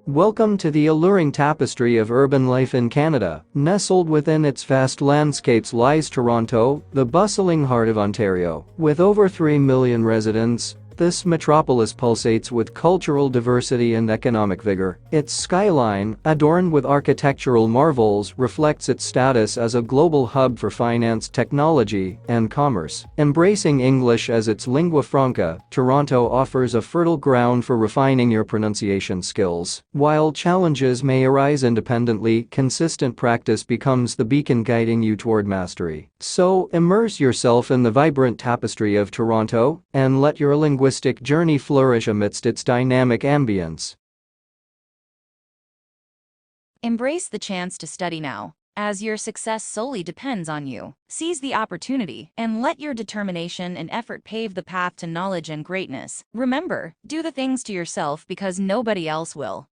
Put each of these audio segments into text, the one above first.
Welcome to the alluring tapestry of urban life in Canada. Nestled within its vast landscapes lies Toronto, the bustling heart of Ontario. With over 3 million residents, this metropolis pulsates with cultural diversity and economic vigor. Its skyline, adorned with architectural marvels, reflects its status as a global hub for finance, technology, and commerce. Embracing English as its lingua franca, Toronto offers a fertile ground for refining your pronunciation skills. While challenges may arise independently, consistent practice becomes the beacon guiding you toward mastery. So, immerse yourself in the vibrant tapestry of Toronto and let your linguistic journey flourish amidst its dynamic ambience. Embrace the chance to study now, as your success solely depends on you. Seize the opportunity and let your determination and effort pave the path to knowledge and greatness. Remember, do the things to yourself because nobody else will.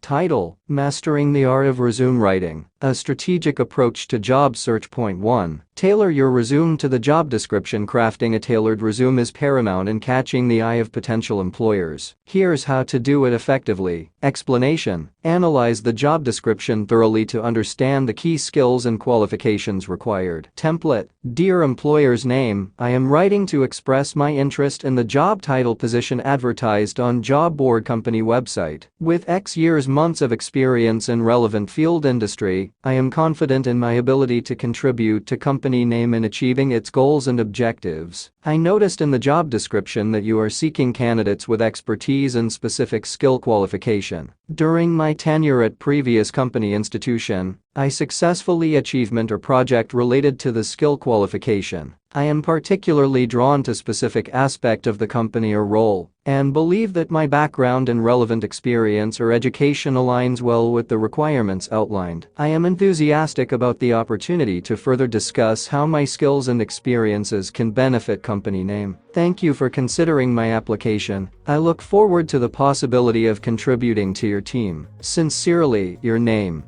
Title: Mastering the Art of Resume Writing, a Strategic Approach to Job Search. Point 1. Tailor your resume to the job description. Crafting a tailored resume is paramount in catching the eye of potential employers. Here's how to do it effectively. Explanation: analyze the job description thoroughly to understand the key skills and qualifications required. Template: dear employer's name, I am writing to express my interest in the job title position advertised on job board company website. With X years months of experience in relevant field industry, I am confident in my ability to contribute to company name in achieving its goals and objectives. I noticed in the job description that you are seeking candidates with expertise in specific skill qualification. During my tenure at previous company institution, I successfully achievement or project related to the skill qualification. I am particularly drawn to specific aspect of the company or role, and believe that my background and relevant experience or education aligns well with the requirements outlined. I am enthusiastic about the opportunity to further discuss how my skills and experiences can benefit company name. Thank you for considering my application. I look forward to the possibility of contributing to your team. Sincerely, your name.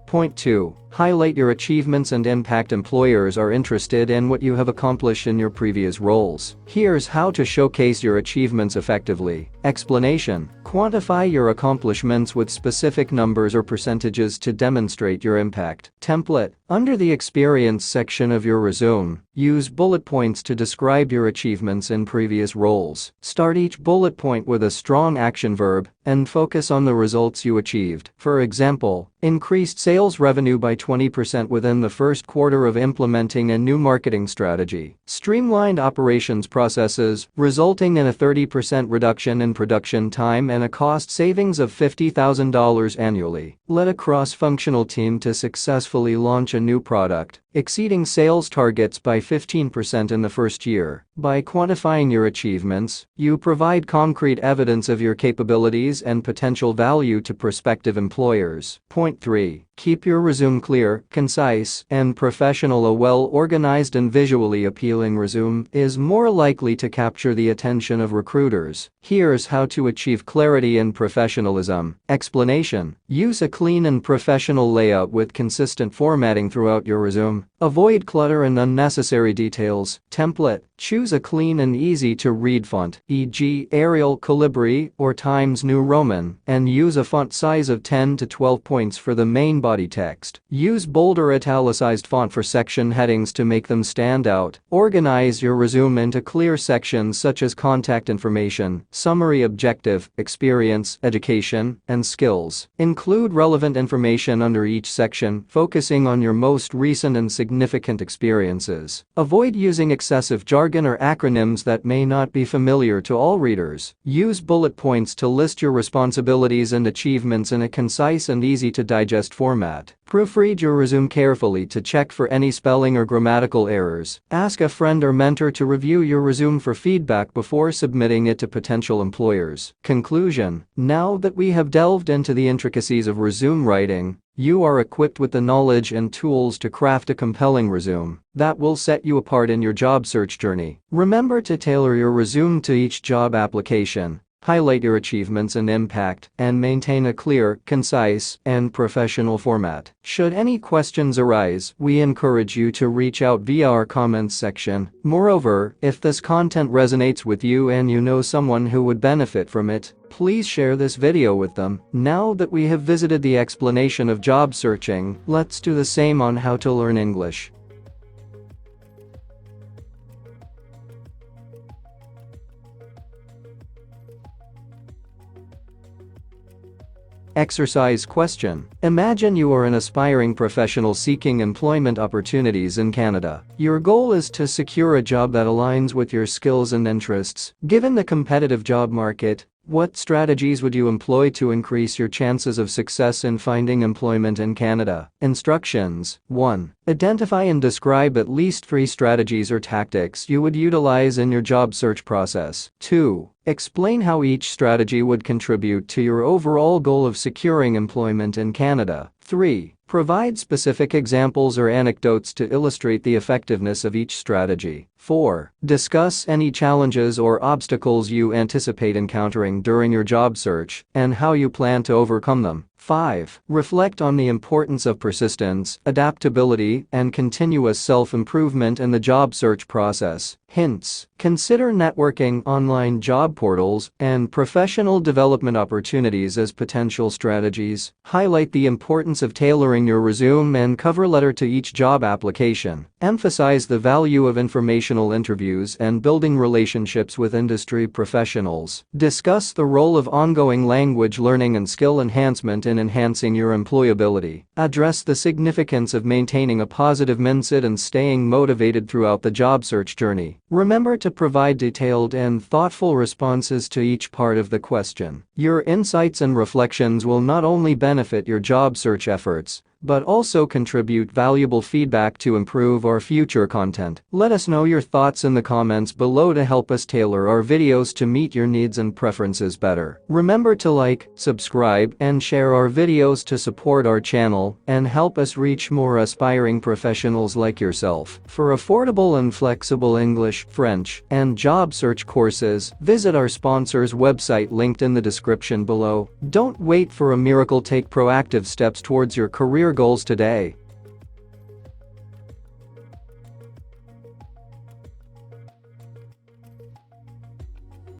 Point 2. Highlight your achievements and impact. Employers are interested in what you have accomplished in your previous roles. Here's how to showcase your achievements effectively. Explanation: quantify your accomplishments with specific numbers or percentages to demonstrate your impact. Template: under the experience section of your resume, use bullet points to describe your achievements in previous roles. Start each bullet point with a strong action verb and focus on the results you achieved. For example, increased sales revenue by 20% within the first quarter of implementing a new marketing strategy. Streamlined operations processes, resulting in a 30% reduction in production time and a cost savings of $50,000 annually. Led a cross-functional team to successfully launch a new product, exceeding sales targets by 15% in the first year. By quantifying your achievements, you provide concrete evidence of your capabilities and potential value to prospective employers. Point 3. Keep your resume clear, concise, and professional. A well-organized and visually appealing resume is more likely to capture the attention of recruiters. Here's how to achieve clarity and professionalism. Explanation: use a clean and professional layout with consistent formatting throughout your resume. Avoid clutter and unnecessary details. Template: choose a clean and easy-to-read font, e.g. Arial, Calibri, or Times New Roman, and use a font size of 10 to 12 points for the main body text. Use bold or italicized font for section headings to make them stand out. Organize your resume into clear sections such as contact information, summary, objective, experience, education, and skills. Include relevant information under each section, focusing on your most recent and significant experiences. Avoid using excessive jargon or acronyms that may not be familiar to all readers. Use bullet points to list your responsibilities and achievements in a concise and easy-to-digest format. Proofread your resume carefully to check for any spelling or grammatical errors. Ask a friend or mentor to review your resume for feedback before submitting it to potential employers. Conclusion: now that we have delved into the intricacies of resume writing, you are equipped with the knowledge and tools to craft a compelling resume that will set you apart in your job search journey. Remember to tailor your resume to each job application Highlight your achievements and impact, and maintain a clear, concise, and professional format. Should any questions arise, we encourage you to reach out via our comments section. Moreover, if this content resonates with you and you know someone who would benefit from it, please share this video with them. Now that we have visited the explanation of job searching, let's do the same on how to learn English. Exercise question. Imagine you are an aspiring professional seeking employment opportunities in Canada. Your goal is to secure a job that aligns with your skills and interests. Given the competitive job market, what strategies would you employ to increase your chances of success in finding employment in Canada? Instructions. 1. Identify and describe at least 3 strategies or tactics you would utilize in your job search process. 2. Explain how each strategy would contribute to your overall goal of securing employment in Canada. 3. Provide specific examples or anecdotes to illustrate the effectiveness of each strategy. 4. Discuss any challenges or obstacles you anticipate encountering during your job search and how you plan to overcome them. 5. Reflect on the importance of persistence, adaptability, and continuous self-improvement in the job search process. Hints. Consider networking, online job portals, and professional development opportunities as potential strategies. Highlight the importance of tailoring your resume and cover letter to each job application. Emphasize the value of informational interviews and building relationships with industry professionals. Discuss the role of ongoing language learning and skill enhancement in enhancing your employability. Address the significance of maintaining a positive mindset and staying motivated throughout the job search journey. Remember to provide detailed and thoughtful responses to each part of the question. Your insights and reflections will not only benefit your job search efforts, but also contribute valuable feedback to improve our future content. Let us know your thoughts in the comments below to help us tailor our videos to meet your needs and preferences better. Remember to like, subscribe, and share our videos to support our channel and help us reach more aspiring professionals like yourself. For affordable and flexible English, French, and job search courses, visit our sponsor's website linked in the description below. Don't wait for a miracle, take proactive steps towards your career goals today.